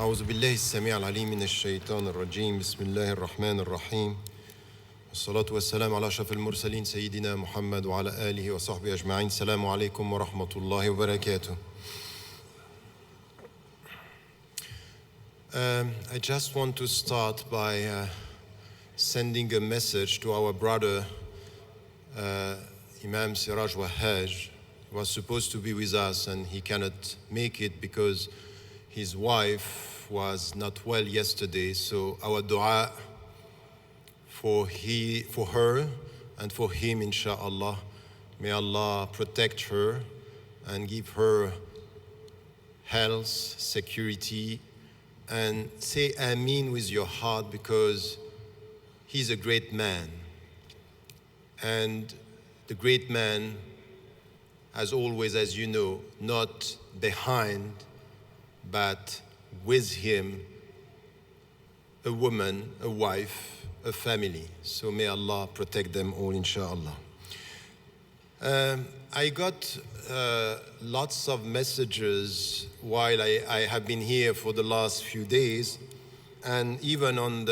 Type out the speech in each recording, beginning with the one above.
أعوذ بالله السميع العليم من الشيطان الرجيم بسم الله الرحمن الرحيم والصلاة والسلام على أشرف المرسلين سيدنا محمد وعلى آله وصحبه أجمعين السلام عليكم ورحمة الله وبركاته. I just want to start by sending a message to our brother Imam Siraj Wahhaj. He was supposed to be with us and he cannot make it because his wife was not well yesterday. So our dua for her and for him, inshallah. May Allah protect her and give her health, security, and say Ameen with your heart because he's a great man. And the great man, as always, as you know, not behind, but with him, a woman, a wife, a family. So may Allah protect them all, inshallah. I got lots of messages while I have been here for the last few days, and even on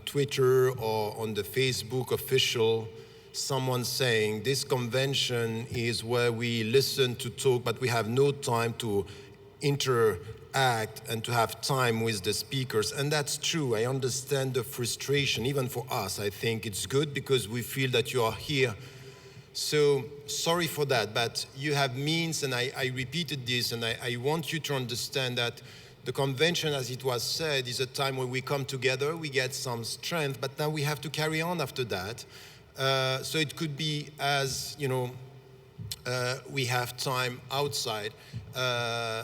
Twitter or on the Facebook official, someone saying this convention is where we listen to talk, but we have no time to interact and to have time with the speakers. And that's true. I understand the frustration, even for us. I think it's good because we feel that you are here. So sorry for that, but you have means, and I repeated this, and I want you to understand that the convention, as it was said, is a time when we come together, we get some strength, but now we have to carry on after that. So it could be as, we have time outside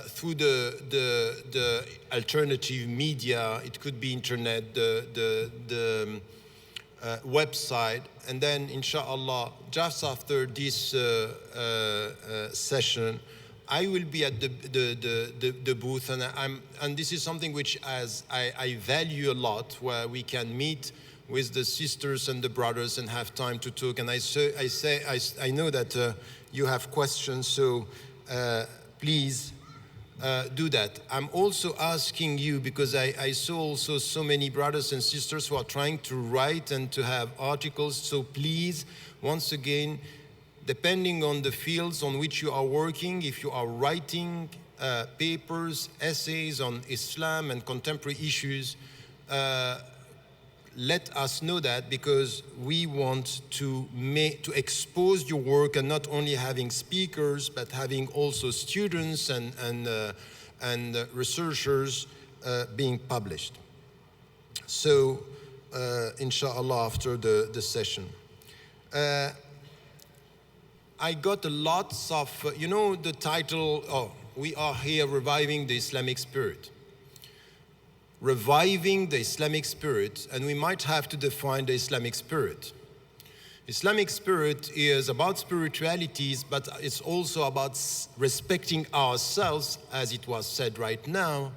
through the alternative media. It could be internet, the website, and then inshallah, just after this session, I will be at the booth, and this is something which I value a lot, where we can meet with the sisters and the brothers and have time to talk. And I know that you have questions, so please do that. I'm also asking you, because I saw also so many brothers and sisters who are trying to write and to have articles, so please, once again, depending on the fields on which you are working, if you are writing papers, essays on Islam and contemporary issues, let us know that, because we want to expose your work, and not only having speakers, but having also students and researchers being published. So, inshallah, after the session. I got lots of, the title, we are here reviving the Islamic spirit. Reviving the Islamic spirit, and we might have to define the Islamic spirit. Islamic spirit is about spiritualities, but it's also about respecting ourselves, as it was said right now,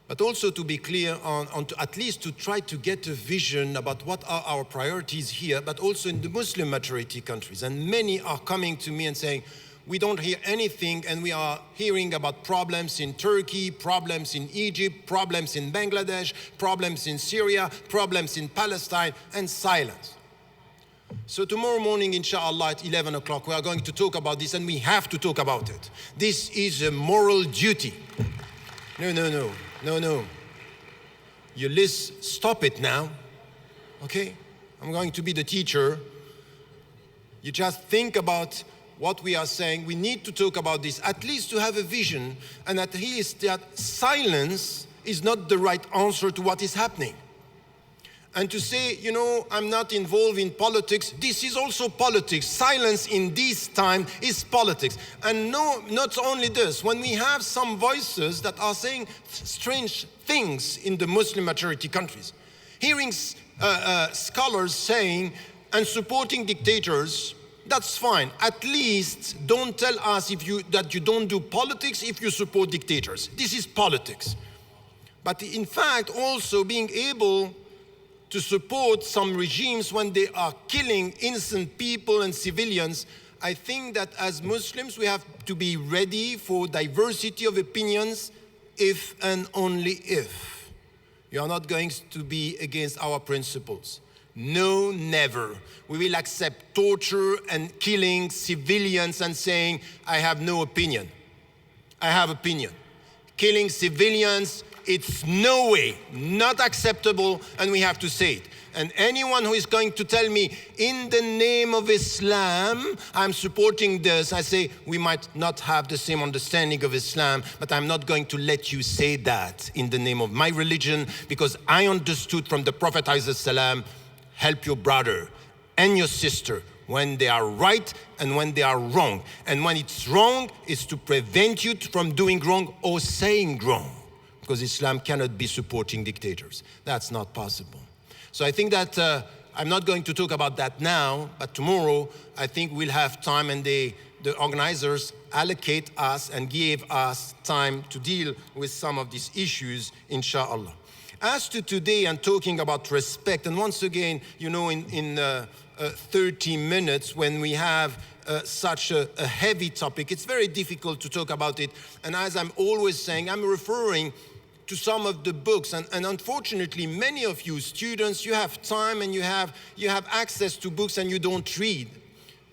but also to be clear on at least to try to get a vision about what are our priorities here, but also in the Muslim majority countries. And many are coming to me and saying, we don't hear anything, and we are hearing about problems in Turkey, problems in Egypt, problems in Bangladesh, problems in Syria, problems in Palestine, and silence. So tomorrow morning, inshallah, at 11 o'clock, we are going to talk about this, and we have to talk about it. This is a moral duty. No. You stop it now, okay? I'm going to be the teacher. You just think about what we are saying. We need to talk about this, at least to have a vision, and at least that silence is not the right answer to what is happening. And to say, I'm not involved in politics, this is also politics. Silence in this time is politics. And no, not only this, when we have some voices that are saying strange things in the Muslim majority countries, hearing scholars saying and supporting dictators, that's fine. At least don't tell us that you don't do politics if you support dictators. This is politics. But in fact, also being able to support some regimes when they are killing innocent people and civilians, I think that as Muslims, we have to be ready for diversity of opinions if and only if. You are not going to be against our principles. No, never. We will accept torture and killing civilians and saying, I have no opinion. I have opinion. Killing civilians, it's no way, not acceptable, and we have to say it. And anyone who is going to tell me, in the name of Islam, I'm supporting this, I say, we might not have the same understanding of Islam, but I'm not going to let you say that in the name of my religion, because I understood from the Prophet ﷺ, help your brother and your sister when they are right and when they are wrong. And when it's wrong, it's to prevent you from doing wrong or saying wrong, because Islam cannot be supporting dictators. That's not possible. So I think that I'm not going to talk about that now, but tomorrow I think we'll have time, and the organizers allocate us and give us time to deal with some of these issues, inshallah. As to today, I'm talking about respect, and once again, you know, in 30 minutes, when we have such a heavy topic, it's very difficult to talk about it. And as I'm always saying, I'm referring to some of the books, and unfortunately, many of you students, you have time and you have access to books and you don't read.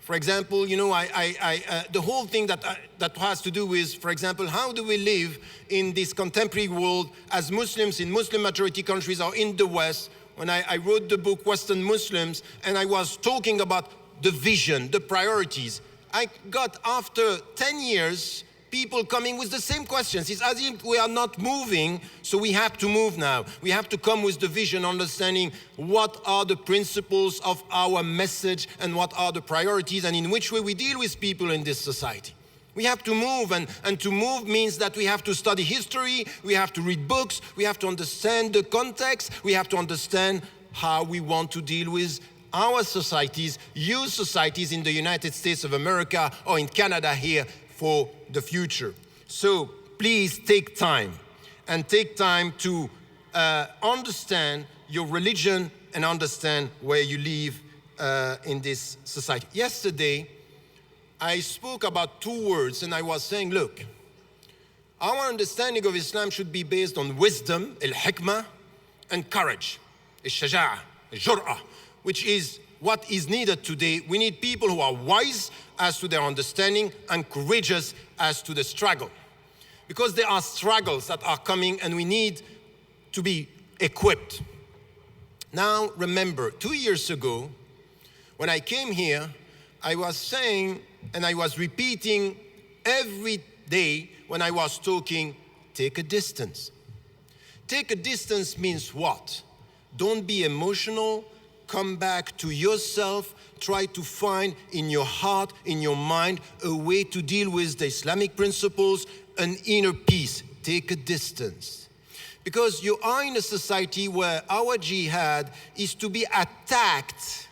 For example, you know, the whole thing that has to do with, for example, how do we live in this contemporary world as Muslims in Muslim majority countries or in the West? When I wrote the book Western Muslims, and I was talking about the vision, the priorities, I got, after 10 years, people coming with the same questions. It's as if we are not moving, so we have to move now. We have to come with the vision, understanding what are the principles of our message and what are the priorities and in which way we deal with people in this society. We have to move, and to move means that we have to study history, we have to read books, we have to understand the context, we have to understand how we want to deal with our societies, your societies in the United States of America or in Canada here, for the future. So please take time, and take time to understand your religion and understand where you live in this society. Yesterday, I spoke about two words, and I was saying, look, our understanding of Islam should be based on wisdom, al-hikmah, and courage, al-shaja'ah, al-jur'ah, which is what is needed today. We need people who are wise as to their understanding and courageous as to the struggle. Because there are struggles that are coming, and we need to be equipped. Now, remember, 2 years ago, when I came here, I was saying, and I was repeating every day when I was talking, take a distance. Take a distance means what? Don't be emotional. Come back to yourself. Try to find in your heart, in your mind, a way to deal with the Islamic principles, an inner peace. Take a distance. Because you are in a society where our jihad is to be attacked,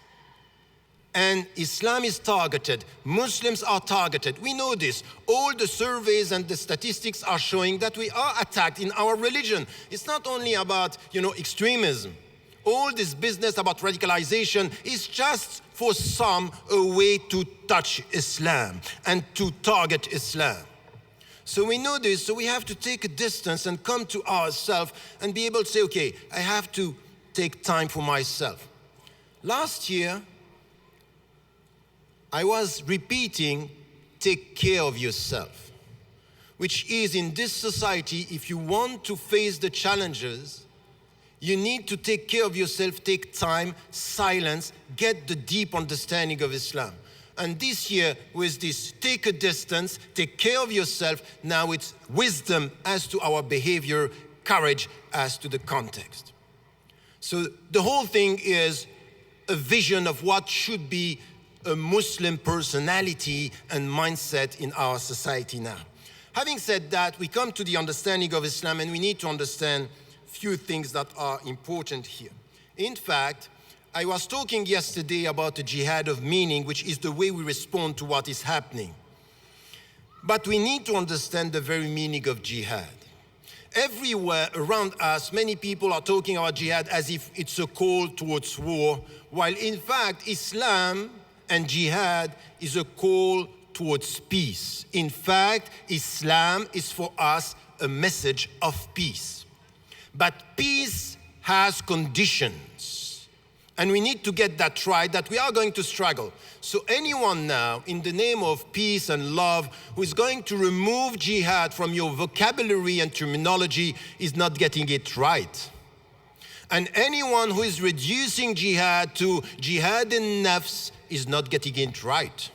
and Islam is targeted. Muslims are targeted. We know this. All the surveys and the statistics are showing that we are attacked in our religion. It's not only about, extremism. All this business about radicalization is just for some a way to touch Islam and to target Islam. So we know this, so we have to take a distance and come to ourselves and be able to say, okay, I have to take time for myself. Last year, I was repeating, take care of yourself, which is, in this society, if you want to face the challenges, you need to take care of yourself, take time, silence, get the deep understanding of Islam. And this year, with this take a distance, take care of yourself, now it's wisdom as to our behavior, courage as to the context. So the whole thing is a vision of what should be a Muslim personality and mindset in our society now. Having said that, we come to the understanding of Islam, and we need to understand few things that are important here. In fact, I was talking yesterday about the jihad of meaning, which is the way we respond to what is happening. But we need to understand the very meaning of jihad. Everywhere around us, many people are talking about jihad as if it's a call towards war, while in fact, Islam and jihad is a call towards peace. In fact, Islam is for us a message of peace. But peace has conditions. And we need to get that right, that we are going to struggle. So anyone now, in the name of peace and love, who is going to remove jihad from your vocabulary and terminology is not getting it right. And anyone who is reducing jihad to jihad in nafs is not getting it right.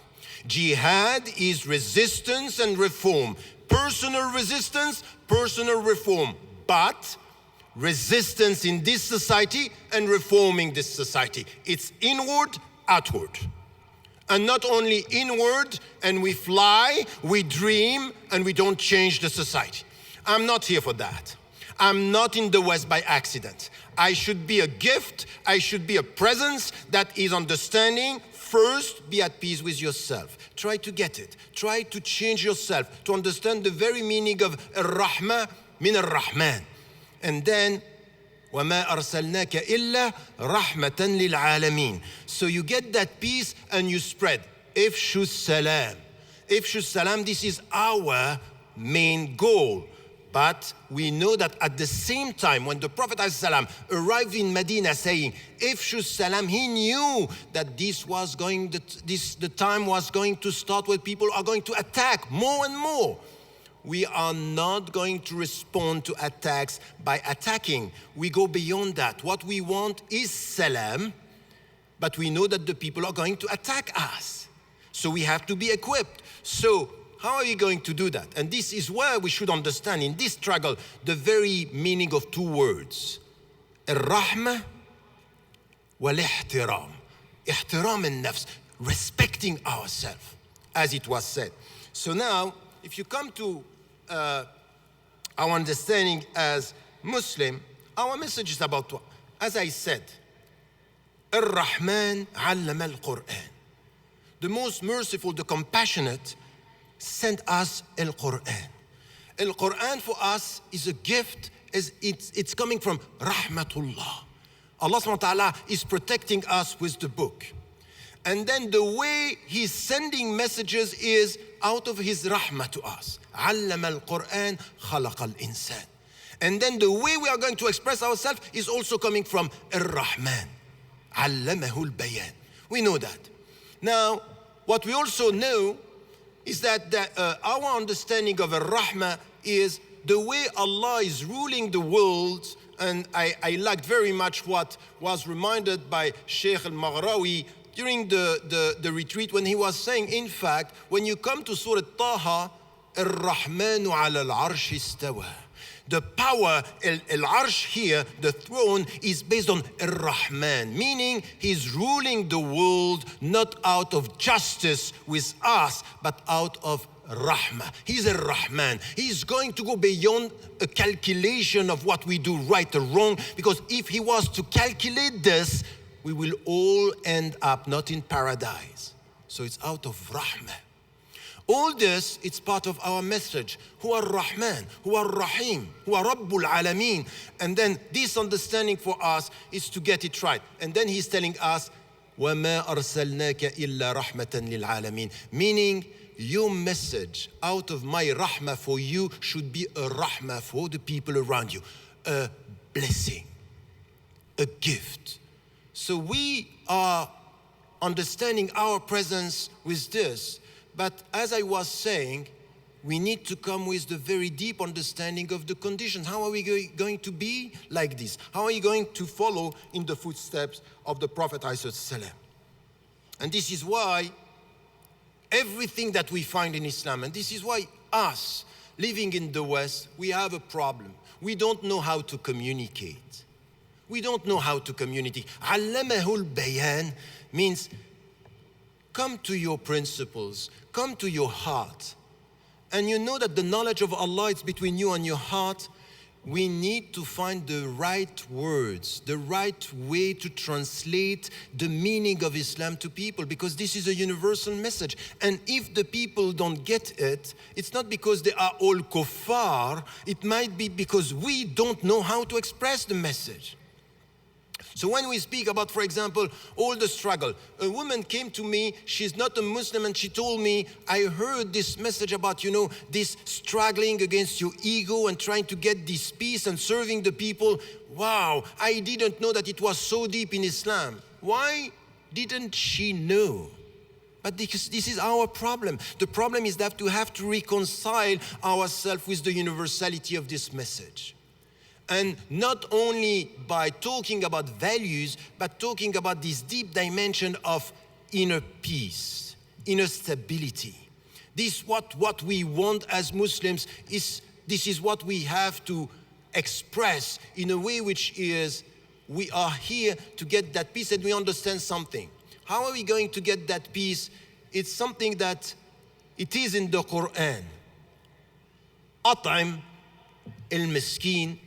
Jihad is resistance and reform. Personal resistance, personal reform. But resistance in this society and reforming this society. It's inward, outward. And not only inward, and we fly, we dream, and we don't change the society. I'm not here for that. I'm not in the West by accident. I should be a gift, I should be a presence that is understanding. First, be at peace with yourself. Try to get it. Try to change yourself, to understand the very meaning of Ar-Rahma min Ar-Rahman. And then, وَمَا أَرْسَلْنَاكَ إِلَّا رَحْمَةً لِلْعَالَمِينَ. So you get that peace and you spread. Ifshu salam. Ifshu salam, this is our main goal. But we know that at the same time, when the Prophet ﷺ arrived in Medina saying, Ifshu salam, he knew that the time was going to start where people are going to attack more and more. We are not going to respond to attacks by attacking. We go beyond that. What we want is salam, but we know that the people are going to attack us. So we have to be equipped. So how are you going to do that? And this is where we should understand in this struggle the very meaning of two words. Ar-Rahma wal-Ihtiram. Ihtiram al-Nafs, respecting ourselves, as it was said. So now, if you come to our understanding as Muslim, our message is about what? As I said, Ar-Rahman allama al-Qur'an. The most merciful, the compassionate, sent us al-Qur'an. Al-Qur'an for us is a gift, it's coming from Rahmatullah. Allah subhanahu wa ta'ala is protecting us with the book. And then the way he's sending messages is out of his rahmah to us. Allama al-Qur'an, khalaqa al-insan. And then the way we are going to express ourselves is also coming from Ar-Rahman. Allamahu al-Bayan. We know that. Now, what we also know is that our understanding of Ar-Rahmah is the way Allah is ruling the world. And I liked very much what was reminded by Sheikh al-Maghrawi during the retreat when he was saying, in fact, when you come to Surah Taha, Ar-Rahmanu ala al-Arsh istawa. The power, al-Arsh here, the throne, is based on Ar-Rahman, meaning he's ruling the world not out of justice with us, but out of Rahmah. He's a Rahman. He's going to go beyond a calculation of what we do right or wrong, because if he was to calculate this, we will all end up not in paradise. So it's out of Rahmah. All this, it's part of our message. Huwa Ar-Rahman, Huwa Ar-Rahim, Huwa Rabbul Alameen. And then this understanding for us is to get it right. And then he's telling us, وَمَا أَرْسَلْنَاكَ إِلَّا رَحْمَةً لِلْعَالَمِينَ. Meaning, your message out of my rahmah for you should be a rahmah for the people around you. A blessing, a gift. So we are understanding our presence with this. But as I was saying, we need to come with the very deep understanding of the conditions. How are we going to be like this? How are you going to follow in the footsteps of the Prophet ﷺ? And this is why everything that we find in Islam, and this is why us, living in the West, we have a problem. We don't know how to communicate. We don't know how to communicate. Allamahul bayan means come to your principles, come to your heart. And you know that the knowledge of Allah is between you and your heart. We need to find the right words, the right way to translate the meaning of Islam to people, because this is a universal message. And if the people don't get it, it's not because they are all kuffar, it might be because we don't know how to express the message. So when we speak about, for example, all the struggle, a woman came to me, she's not a Muslim, and she told me, I heard this message about, this struggling against your ego and trying to get this peace and serving the people. Wow, I didn't know that it was so deep in Islam. Why didn't she know? But because this is our problem. The problem is that we have to reconcile ourselves with the universality of this message. And not only by talking about values, but talking about this deep dimension of inner peace, inner stability. This what we want as Muslims this is what we have to express in a way which is, we are here to get that peace, and we understand something. How are we going to get that peace? It's something that it is in the Quran. At'im al-miskin,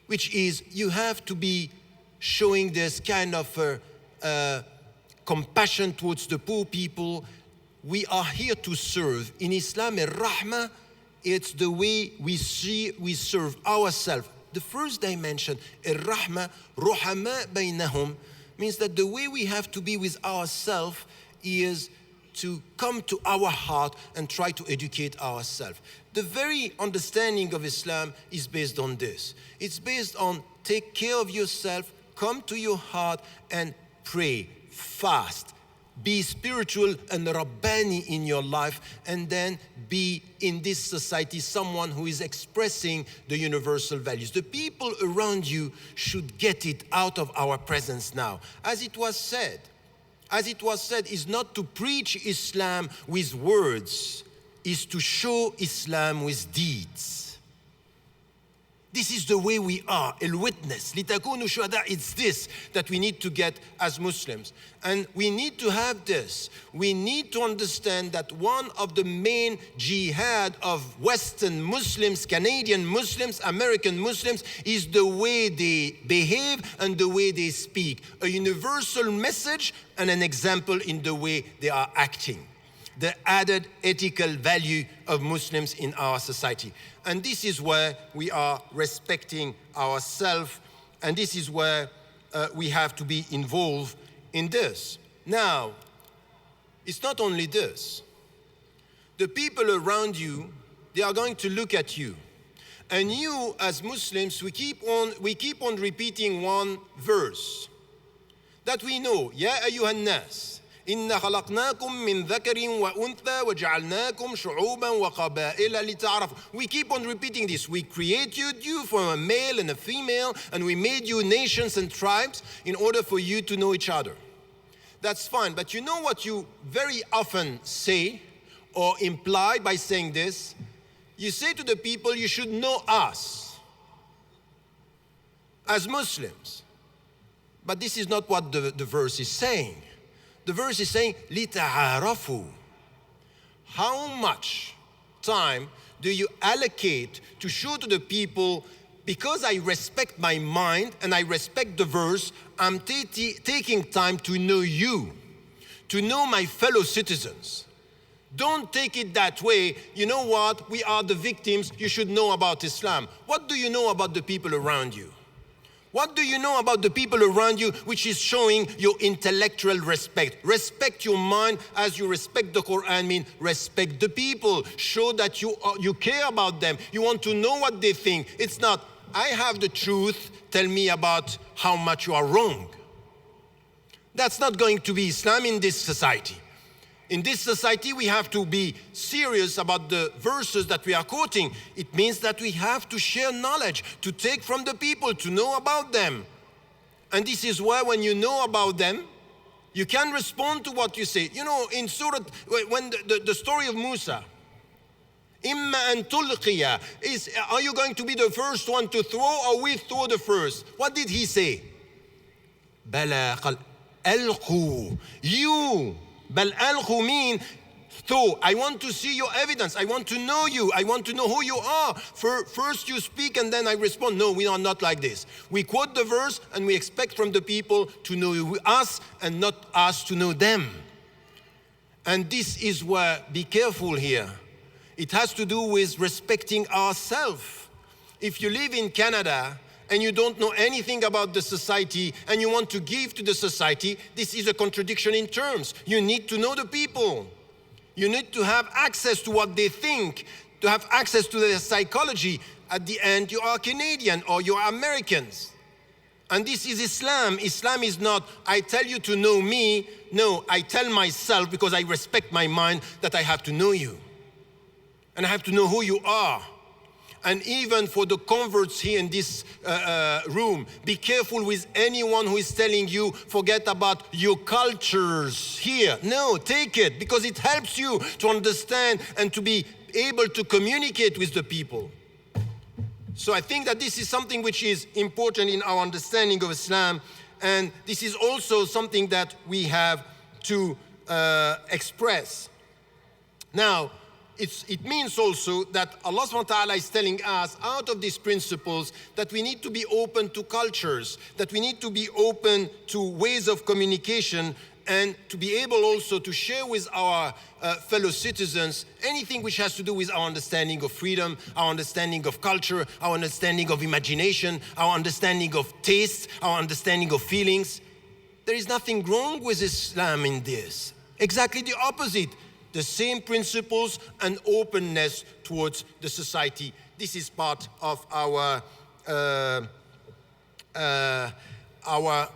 which is you have to be showing this kind of compassion towards the poor people. We are here to serve. In Islam, al-Rahmah, it's the way we serve ourselves. The first dimension, al-Rahmah, ruhama baynahum, means that the way we have to be with ourselves is to come to our heart and try to educate ourselves. The very understanding of Islam is based on this. It's based on take care of yourself, come to your heart and pray, fast, be spiritual and Rabbani in your life, and then be in this society someone who is expressing the universal values. The people around you should get it out of our presence now. As it was said, is not to preach Islam with words, is to show Islam with deeds. This is the way we are, al-witness. لِتَكُونُوا شُهَدَاءَ. It's this that we need to get as Muslims. And we need to have this. We need to understand that one of the main jihad of Western Muslims, Canadian Muslims, American Muslims, is the way they behave and the way they speak. A universal message and an example in the way they are acting. The added ethical value of Muslims in our society. And this is where we are respecting ourselves, and this is where we have to be involved in this. Now, it's not only this. The people around you, they are going to look at you. And you, as Muslims, we keep on repeating one verse that we know. Ya ayyuhan nas. إِنَّا خَلَقْنَاكُم مِّن ذَكَرٍ وَأُنثَىٰ وَجَعَلْنَاكُمْ شُعُوبًا وَقَبَائِلَ لِتَعَارَفُوا. We keep on repeating this. We created you from a male and a female, and we made you nations and tribes in order for you to know each other. That's fine, but you know what you very often say or imply by saying this? You say to the people, you should know us as Muslims. But this is not what the verse is saying. The verse is saying, لِتَعَارَفُوا. How much time do you allocate to show to the people, because I respect my mind and I respect the verse, I'm taking time to know you, to know my fellow citizens. Don't take it that way. You know what? We are the victims. You should know about Islam. What do you know about the people around you? What do you know about the people around you, which is showing your intellectual respect? Respect your mind as you respect the Quran, mean respect the people. Show that you care about them. You want to know what they think. It's not, I have the truth, tell me about how much you are wrong. That's not going to be Islam in this society. In this society, we have to be serious about the verses that we are quoting. It means that we have to share knowledge, to take from the people, to know about them. And this is why when you know about them, you can respond to what you say. You know, in Surah, when the story of Musa, إِمَّا أَن تُلْقِيَ, are you going to be the first one to throw, or we throw the first? What did he say? بَلَا قَالَ أَلْقُوا. You. Bal alqu mean throw. I want to see your evidence. I want to know you. I want to know who you are. First you speak and then I respond. No, we are not like this. We quote the verse and we expect from the people to know us and not us to know them. And this is where, be careful here. It has to do with respecting ourselves. If you live in Canada and you don't know anything about the society and you want to give to the society, this is a contradiction in terms. You need to know the people. You need to have access to what they think, to have access to their psychology. At the end, you are Canadian or you are Americans. And this is Islam. Islam is not, I tell you to know me. No, I tell myself, because I respect my mind, that I have to know you. And I have to know who you are. And even for the converts here in this room, be careful with anyone who is telling you, forget about your cultures here. No, take it, because it helps you to understand and to be able to communicate with the people. So I think that this is something which is important in our understanding of Islam, and this is also something that we have to express. Now, it means also that Allah subhanahu wa ta'ala is telling us, out of these principles, that we need to be open to cultures, that we need to be open to ways of communication, and to be able also to share with our fellow citizens anything which has to do with our understanding of freedom, our understanding of culture, our understanding of imagination, our understanding of taste, our understanding of feelings. There is nothing wrong with Islam in this. Exactly the opposite. The same principles and openness towards the society. This is part of our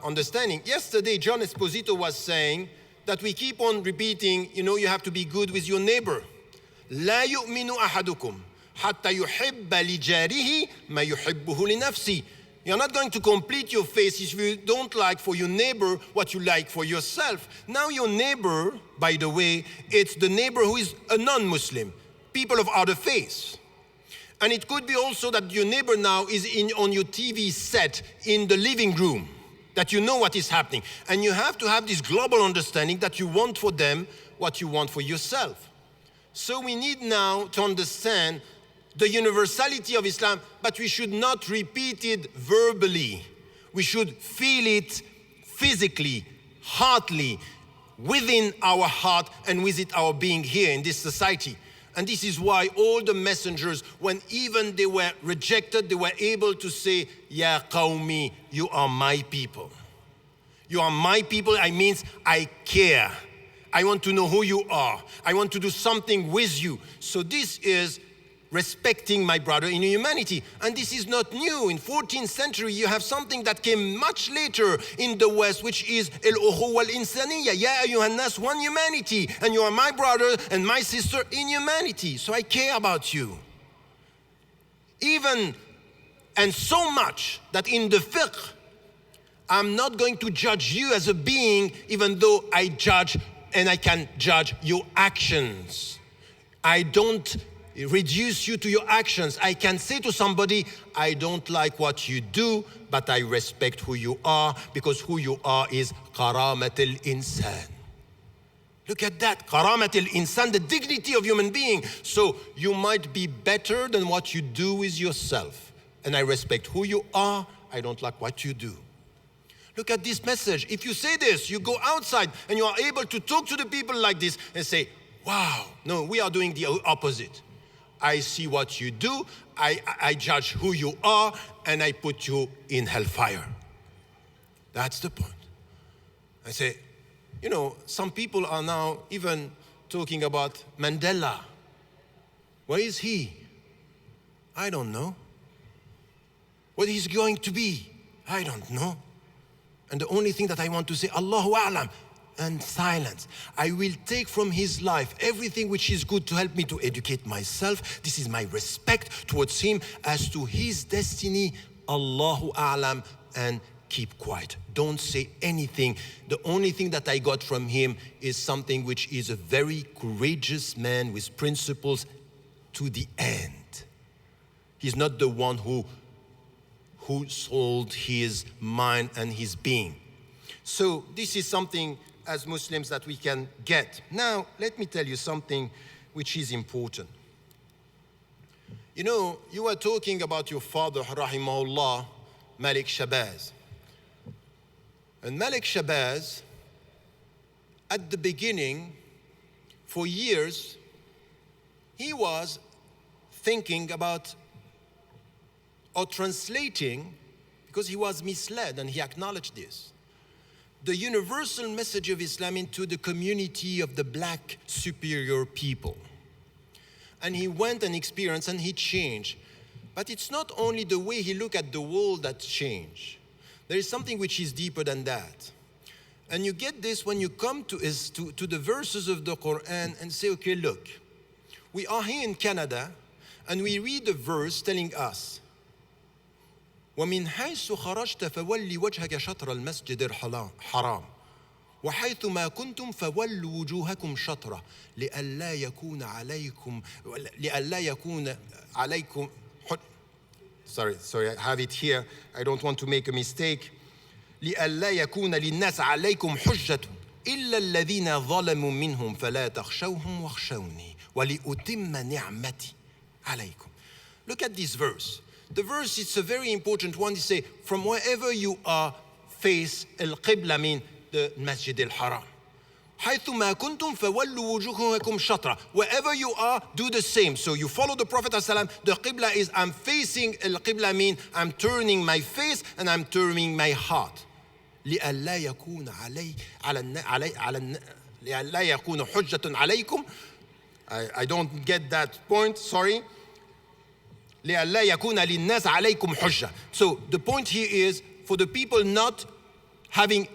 understanding. Yesterday, John Esposito was saying that we keep on repeating, you have to be good with your neighbor. لا يؤمن أحدكم حتى يحب لجاره ما يحبه لنفسه. You're not going to complete your faith if you don't like for your neighbor what you like for yourself. Now your neighbor, by the way, it's the neighbor who is a non-Muslim, people of other faiths. And it could be also that your neighbor now is on your TV set in the living room, that you know what is happening. And you have to have this global understanding that you want for them what you want for yourself. So we need now to understand the universality of Islam, but we should not repeat it verbally. We should feel it physically, heartily, within our heart and within our being here in this society. And this is why all the messengers, when even they were rejected, they were able to say, Ya qawmi, you are my people. You are my people, I means I care. I want to know who you are. I want to do something with you. So this is respecting my brother in humanity. And this is not new. In 14th century, you have something that came much later in the West, which is al-ukhuwa al-insaniyya. Ya ayyuhan nas, one humanity. And you are my brother and my sister in humanity. So I care about you. Even, and so much that in the fiqh, I'm not going to judge you as a being, even though I judge and I can judge your actions. I don't reduce you to your actions. I can say to somebody, I don't like what you do, but I respect who you are, because who you are is karamat al-insan. Look at that, karamat al-insan, the dignity of human being. So you might be better than what you do with yourself. And I respect who you are, I don't like what you do. Look at this message. If you say this, you go outside and you are able to talk to the people like this and say, wow, no, we are doing the opposite. I see what you do, I judge who you are, and I put you in hellfire. That's the point. I say, some people are now even talking about Mandela. Where is he? I don't know. What he's going to be? I don't know. And the only thing that I want to say, Allahu A'lam, and silence. I will take from his life everything which is good to help me to educate myself. This is my respect towards him. As to his destiny, Allahu A'lam, and keep quiet. Don't say anything. The only thing that I got from him is something which is a very courageous man with principles to the end. He's not the one who sold his mind and his being. So this is something as Muslims that we can get. Now, let me tell you something which is important. You were talking about your father, rahimahullah, Malik Shabazz. And Malik Shabazz, at the beginning, for years, he was thinking about or translating because he was misled and he acknowledged this. The universal message of Islam into the community of the black superior people. And he went and experienced and he changed. But it's not only the way he looked at the world that changed. There is something which is deeper than that. And you get this when you come to the verses of the Quran and say, okay, look, we are here in Canada and we read the verse telling us, وَمِنْ حَيْثُ خَرَجْتَ فَوَلِّ وَجْهَكَ شَطْرَ الْمَسْجِدِ الْحَرَامِ وَحَيْثُ مَا كُنْتُمْ فَوَلُّوا وُجُوهَكُمْ شَطْرَهُ لِئَلَّا يَكُونَ عَلَيْكُمْ Sorry, I have it here. I don't want to make a mistake. لِئَلَّا يَكُونَ لِلنَّاسِ عَلَيْكُمْ حُجَّةٌ إِلَّا الَّذِينَ ظَلَمُوا مِنْهُمْ فَلَا تَخْشَوْهُمْ وَاخْشَوْنِي وَلِأُتِمَّ نِعْمَتِي عَلَيْكُمْ. Look at this verse. The verse, it's a very important one. It says, from wherever you are, face al-Qibla, mean the Masjid al-Haram. حَيْثُ مَا كُنْتُمْ فَوَلُّوا وُجُوهَكُمْ شَطْرًا. Wherever you are, do the same. So you follow the Prophet ﷺ. The Qibla is, I'm facing al-Qibla, mean I'm turning my face and I'm turning my heart. لِأَلَّا يَكُونَ حُجَّةٌ عَلَيْكُمْ. I don't get that point, sorry. لِأَلَّا يَكُونَ لِلنَّاسِ عَلَيْكُمْ حُجَّةٌ. So the point here is for the people not having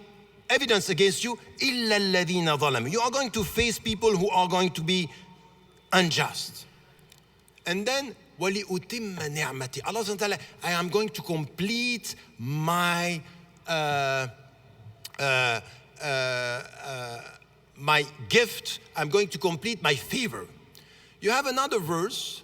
evidence against you, إِلَّا الَّذِينَ ظَلَمُوا. You are going to face people who are going to be unjust. And then, وَلِأُتِمَّ نِعْمَتِي. Allah subhanahu wa ta'ala, I am going to complete my my gift. I'm going to complete my favor. You have another verse.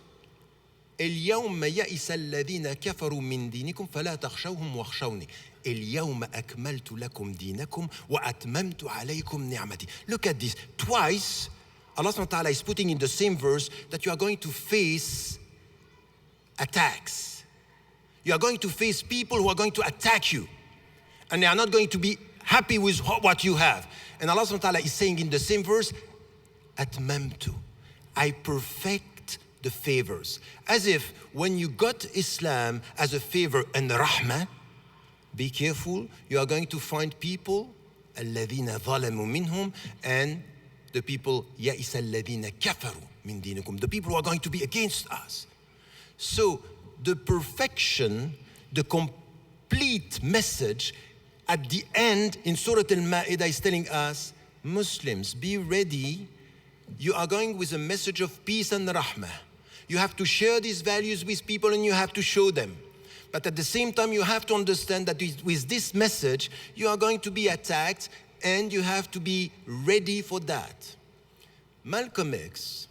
اليوم يئس الذين كفروا من دينكم فلا تخشوهم واخشوني اليوم أكملت لكم دينكم وأتممت عليكم نعمتي. Look at this. Twice, Allah subhanahu wa ta'ala is putting in the same verse that you are going to face attacks. You are going to face people who are going to attack you. And they are not going to be happy with what you have. And Allah subhanahu wa ta'ala is saying in the same verse, أتممت. I perfect the favors. As if when you got Islam as a favor and rahmah, be careful, you are going to find people, الَّذِينَ ظَلَمُوا مِنْهُمْ, and the people, يَئِسَ الَّذِينَ كَفَرُوا مِنْ دِينِكُمْ, the people who are going to be against us. So the perfection, the complete message at the end in Surah Al-Ma'idah is telling us, Muslims, be ready. You are going with a message of peace and rahmah. You have to share these values with people and you have to show them. But at the same time, you have to understand that with this message, you are going to be attacked and you have to be ready for that. Malcolm X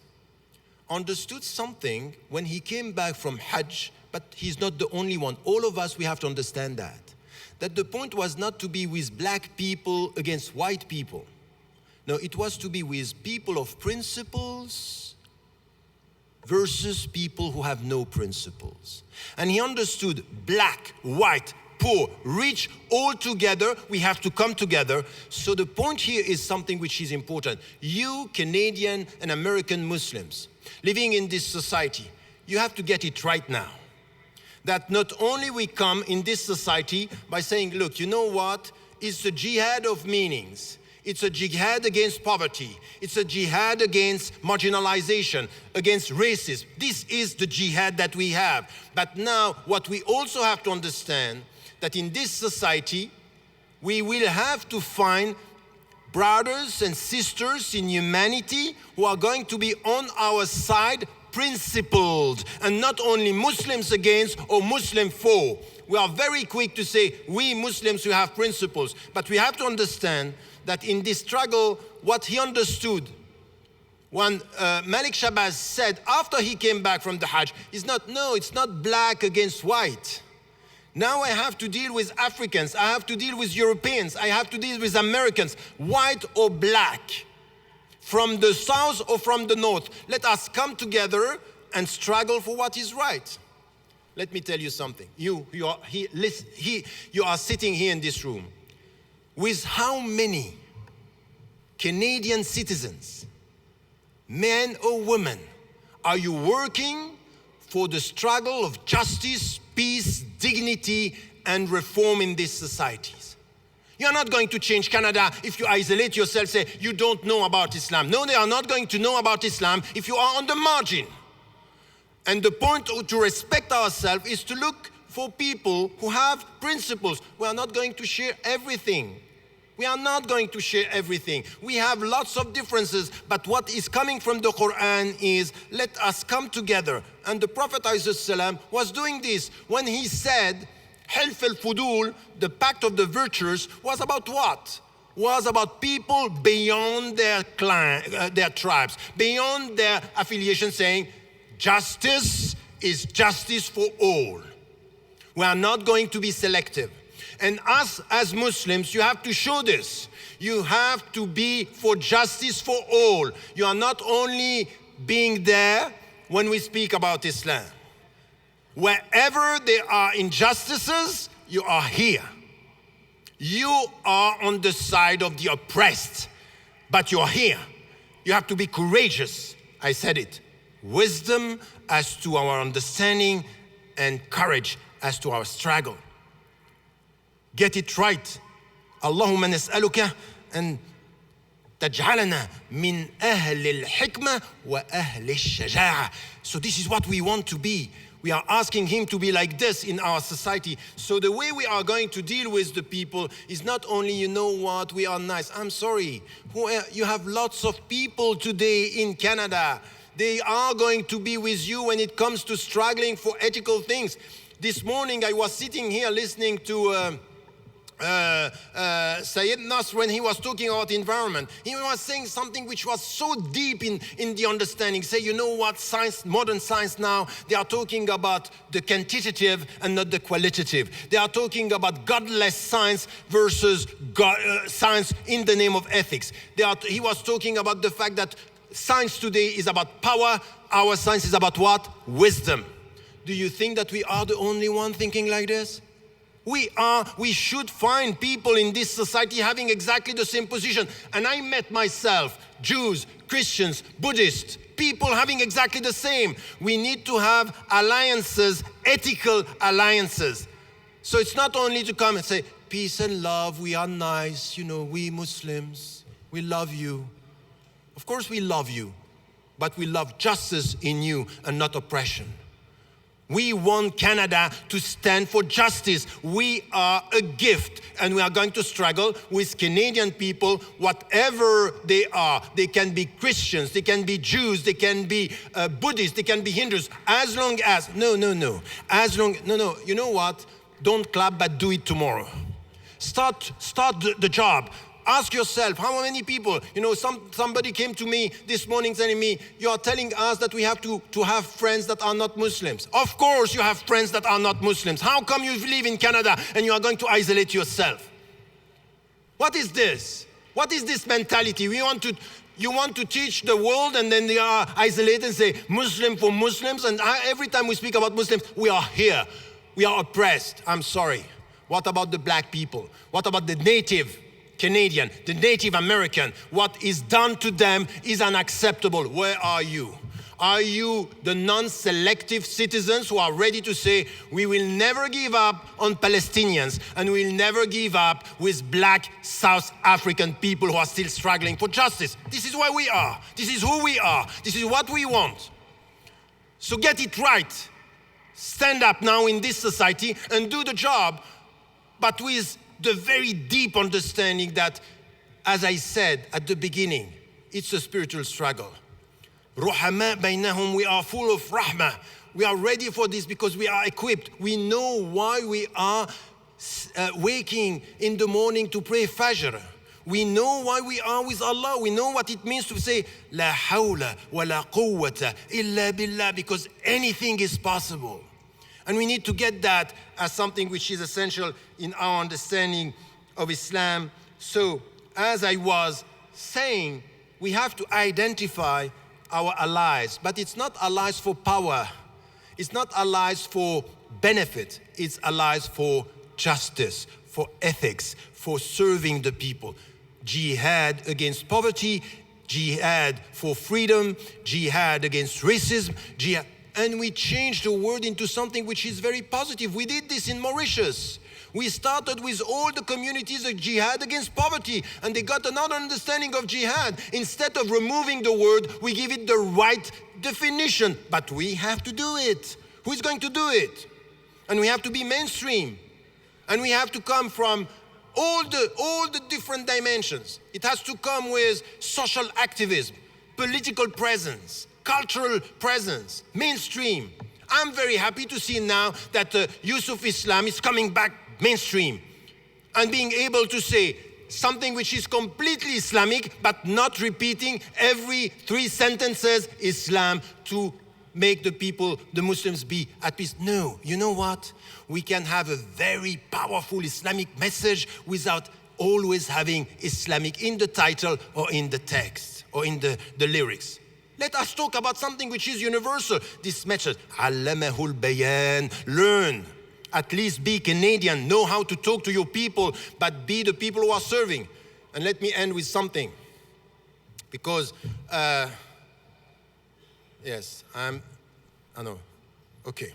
understood something when he came back from Hajj, but he's not the only one. All of us, we have to understand that. That the point was not to be with black people against white people. No, it was to be with people of principles versus people who have no principles. And he understood black, white, poor, rich, all together, we have to come together. So the point here is something which is important. You, Canadian and American Muslims, living in this society, you have to get it right now. That not only we come in this society by saying, look, you know what? It's a jihad of meanings. It's a jihad against poverty. It's a jihad against marginalization, against racism. This is the jihad that we have. But now, what we also have to understand, that in this society, we will have to find brothers and sisters in humanity who are going to be on our side, principled, and not only Muslims against or Muslim for. We are very quick to say, we Muslims, we have principles. But we have to understand that in this struggle, what he understood, when Malik Shabazz said after he came back from the Hajj, it's not black against white. Now I have to deal with Africans, I have to deal with Europeans, I have to deal with Americans, white or black, from the south or from the north. Let us come together and struggle for what is right. Let me tell you something. You are sitting here in this room. With how many Canadian citizens, men or women, are you working for the struggle of justice, peace, dignity, and reform in these societies. You are not going to change Canada if you isolate yourself, say you don't know about Islam. No, they are not going to know about Islam if you are on the margin. And the point to respect ourselves is to look for people who have principles. We are not going to share everything. We are not going to share everything. We have lots of differences, but what is coming from the Quran is, let us come together. And the Prophet ﷺ was doing this when he said, Hilf al-Fudul, the pact of the virtues, was about what? Was about people beyond their tribes, beyond their affiliation, saying, justice is justice for all. We are not going to be selective. And us as Muslims, you have to show this. You have to be for justice for all. You are not only being there when we speak about Islam. Wherever there are injustices, you are here. You are on the side of the oppressed, but you are here. You have to be courageous. I said it. Wisdom as to our understanding and courage as to our struggle. Get it right. Allahumma nas'aluka an taj'alana min ahli al-hikmah wa ahli al-shaja'a. So this is what we want to be. We are asking him to be like this in our society. So the way we are going to deal with the people is not only, you know what, we are nice. I'm sorry. You have lots of people today in Canada. They are going to be with you when it comes to struggling for ethical things. This morning I was sitting here listening to Sayyid Nasr when he was talking about environment. He was saying something which was so deep in the understanding. Say, you know what, science, modern science now, they are talking about the quantitative and not the qualitative. They are talking about godless science versus science in the name of ethics. He was talking about the fact that science today is about power. Our science is about what? Wisdom. Do you think that we are the only one thinking like this? We should find people in this society having exactly the same position. And I met myself, Jews, Christians, Buddhists, people having exactly the same. We need to have alliances, ethical alliances. So it's not only to come and say, peace and love, we are nice, you know, we Muslims, we love you. Of course we love you, but we love justice in you and not oppression. We want Canada to stand for justice. We are a gift, and we are going to struggle with Canadian people, whatever they are. They can be Christians, they can be Jews, they can be Buddhists, they can be Hindus, as long as, no. You know what? Don't clap, but do it tomorrow. Start the job. Ask yourself, how many people, you know, somebody came to me this morning telling me, you are telling us that we have to have friends that are not Muslims. Of course you have friends that are not Muslims. How come you live in Canada and you are going to isolate yourself? What is this? What is this mentality? You want to teach the world and then they are isolated and say Muslim for Muslims, and every time we speak about Muslims, we are here. We are oppressed. I'm sorry. What about the black people? What about the native Canadian, the Native American? What is done to them is unacceptable. Where are you? Are you the non-selective citizens who are ready to say, we will never give up on Palestinians and we will never give up with black South African people who are still struggling for justice? This is where we are. This is who we are. This is what we want. So get it right. Stand up now in this society and do the job, but with the very deep understanding that, as I said at the beginning, it's a spiritual struggle. Ruhama bainahum, we are full of rahmah. We are ready for this because we are equipped. We know why we are waking in the morning to pray Fajr. We know why we are with Allah. We know what it means to say La hawla wa la quwwata illa billah, because anything is possible. And we need to get that as something which is essential in our understanding of Islam. So, as I was saying, we have to identify our allies. But it's not allies for power. It's not allies for benefit. It's allies for justice, for ethics, for serving the people. Jihad against poverty, jihad for freedom, jihad against racism, jihad. And we changed the word into something which is very positive. We did this in Mauritius. We started with all the communities of jihad against poverty, and they got another understanding of jihad. Instead of removing the word, we give it the right definition. But we have to do it. Who is going to do it? And we have to be mainstream. And we have to come from all the different dimensions. It has to come with social activism, political presence, cultural presence, mainstream. I'm very happy to see now that use of Islam is coming back mainstream and being able to say something which is completely Islamic, but not repeating every 3 sentences Islam to make the people, the Muslims, be at peace. No, you know what? We can have a very powerful Islamic message without always having Islamic in the title or in the text or in the lyrics. Let us talk about something which is universal. This message, Allamahul Bayan, learn. At least be Canadian, know how to talk to your people, but be the people who are serving. And let me end with something. Because, yes, I know, okay.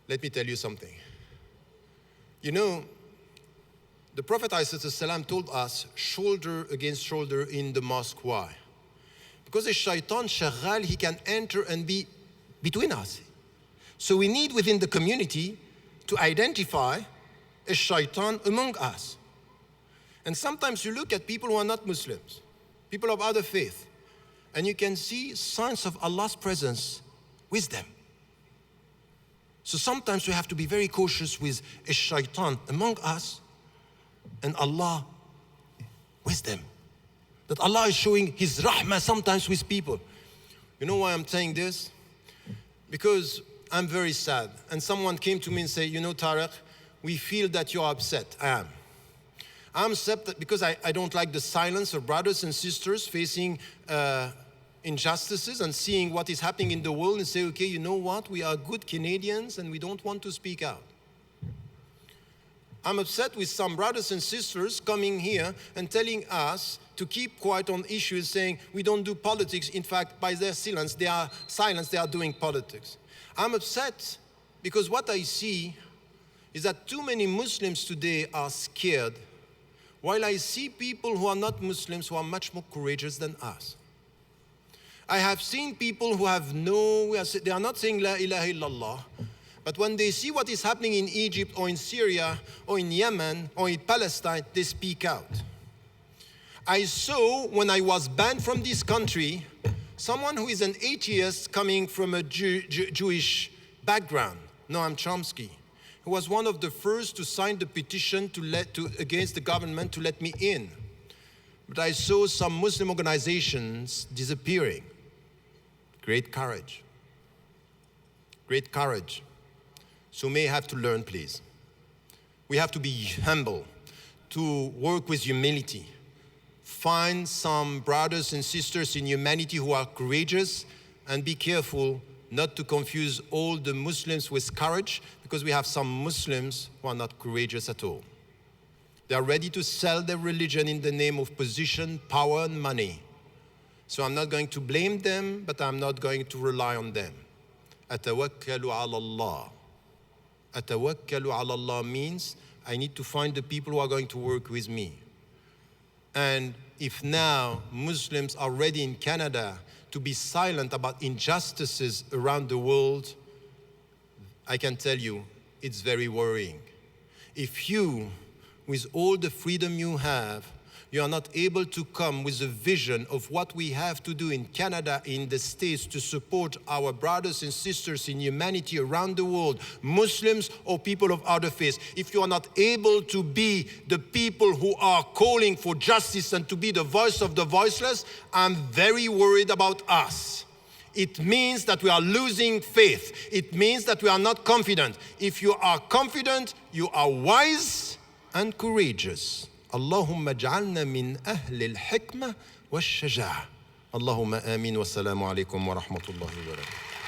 Let me tell you something. You know, the Prophet ﷺ told us, shoulder against shoulder in the mosque. Why? Because the shaitan shaghal, he can enter and be between us. So we need within the community to identify a shaitan among us. And sometimes you look at people who are not Muslims, people of other faith, and you can see signs of Allah's presence with them. So sometimes we have to be very cautious with a shaitan among us and Allah with them. That Allah is showing His rahmah sometimes with people. You know why I'm saying this? Because I'm very sad. And someone came to me and said, you know, Tariq, we feel that you're upset. I am. I'm upset because I don't like the silence of brothers and sisters facing injustices and seeing what is happening in the world and say, okay, you know what? We are good Canadians and we don't want to speak out. I'm upset with some brothers and sisters coming here and telling us to keep quiet on issues, saying we don't do politics. In fact, by their silence, they are doing politics. I'm upset because what I see is that too many Muslims today are scared, while I see people who are not Muslims who are much more courageous than us. I have seen people who have they are not saying La ilaha illallah, but when they see what is happening in Egypt or in Syria or in Yemen or in Palestine, they speak out. I saw, when I was banned from this country, someone who is an atheist coming from a Jewish background, Noam Chomsky, who was one of the first to sign the petition against the government to let me in. But I saw some Muslim organizations disappearing. Great courage. Great courage. So may have to learn, please. We have to be humble, to work with humility. Find some brothers and sisters in humanity who are courageous, and be careful not to confuse all the Muslims with courage, because we have some Muslims who are not courageous at all. They are ready to sell their religion in the name of position, power, and money. So I'm not going to blame them, but I'm not going to rely on them. Atawakkalu ala Allah. Atawakkalu ala Allah means I need to find the people who are going to work with me. And if now Muslims are ready in Canada to be silent about injustices around the world, I can tell you, it's very worrying. If you, with all the freedom you have, you are not able to come with a vision of what we have to do in Canada, in the States, to support our brothers and sisters in humanity around the world, Muslims or people of other faiths, if you are not able to be the people who are calling for justice and to be the voice of the voiceless, I'm very worried about us. It means that we are losing faith. It means that we are not confident. If you are confident, you are wise and courageous. اللهم اجعلنا من أهل الحكمة والشجاعة. اللهم آمين والسلام عليكم ورحمة الله وبركاته.